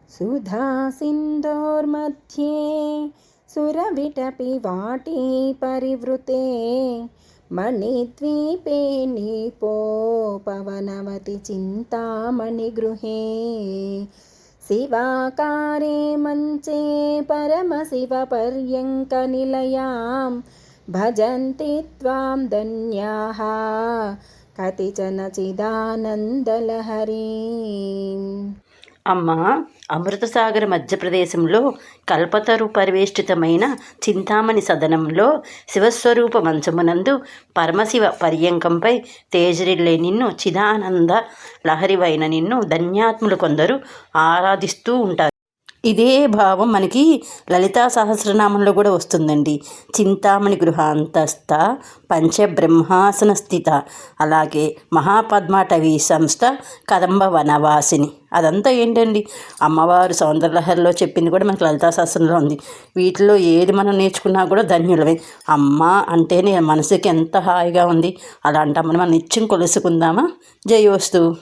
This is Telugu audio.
सुधा सिन्धोर्मध्ये सुरविटपि वाटी परिवृते मणिद्वीपे नीपोपवनवति चिन्तामणिगृहे शिवाकारे मञ्चे परमशिवपर्यङ्कनिलयां भजन्ति त्वां धन्याः कतिचन चिदानन्दलहरीं। అమ్మ, అమృతసాగర మధ్యప్రదేశంలో కల్పతరు పరివేష్టితమైన చింతామణి సదనంలో శివస్వరూప మంచమునందు పరమశివ పర్యంకంపై తేజరిల్లే నిన్ను చిదానంద లహరివైన నిన్ను ధన్యాత్ములు కొందరు ఆరాధిస్తూ ఉంటారు. ఇదే భావం మనకి లలితా సహస్రనామంలో కూడా వస్తుందండి. చింతామణి గృహాంతస్థ పంచబ్రహ్మాసన స్థిత, అలాగే మహాపద్మాటవీ సంస్థ కదంబ వనవాసిని. అదంతా ఏంటండి, అమ్మవారు సౌందర్యలహరిలో చెప్పింది కూడా మనకి లలితా సహస్రంలో ఉంది. వీటిలో ఏది మనం నేర్చుకున్నా కూడా ధన్యులమే. అమ్మ అంటేనే మనసుకి ఎంత హాయిగా ఉంది. అలాంటి అమ్మని మనం నిత్యం కొలుసుకుందామా? జయోస్తు.